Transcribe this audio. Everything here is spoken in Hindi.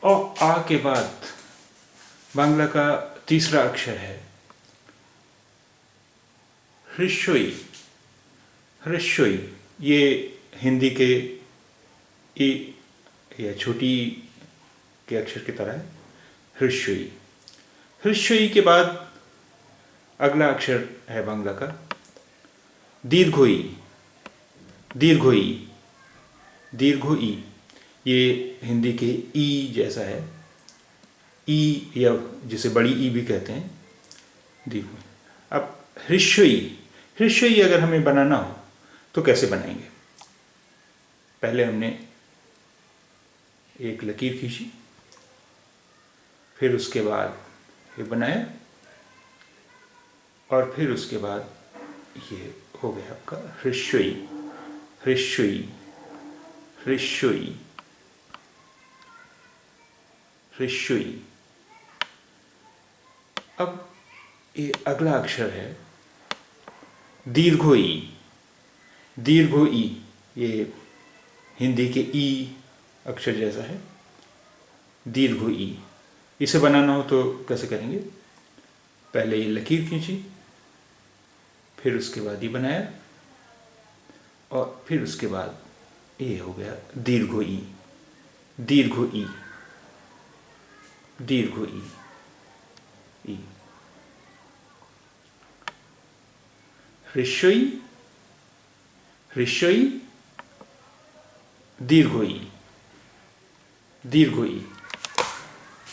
और आ के बाद बांग्ला का तीसरा अक्षर है हृस्वई। हृस्वई ये हिंदी के ई या छोटी के अक्षर की तरह है, हृस्वई। हृस्वई के बाद अगला अक्षर है बांग्ला का दीर्घोई। दीर्घोई, दीर्घोई ये हिंदी के ई जैसा है, ई या जिसे बड़ी ई भी कहते हैं, दीर्घोई। अब हृस्वई, हृस्वई अगर हमें बनाना हो तो कैसे बनाएंगे? पहले हमने एक लकीर खींची, फिर उसके बाद ये बनाया, और फिर उसके बाद ये हो गया आपका हृस्वई। हृस्वई, हृस्वई, हृस्वई। अब ये अगला अक्षर है दीर्घोई। दीर्घोई ये हिंदी के ई अक्षर जैसा है, दीर्घोई। इसे बनाना हो तो कैसे करेंगे? पहले ये लकीर खींची, फिर उसके बाद ये बनाया, और फिर उसके बाद ये हो गया दीर्घोई। दीर्घोई, दीर्घोई, ई। हृस्वई, हृस्वई, दीर्घोई, दीर्घोई।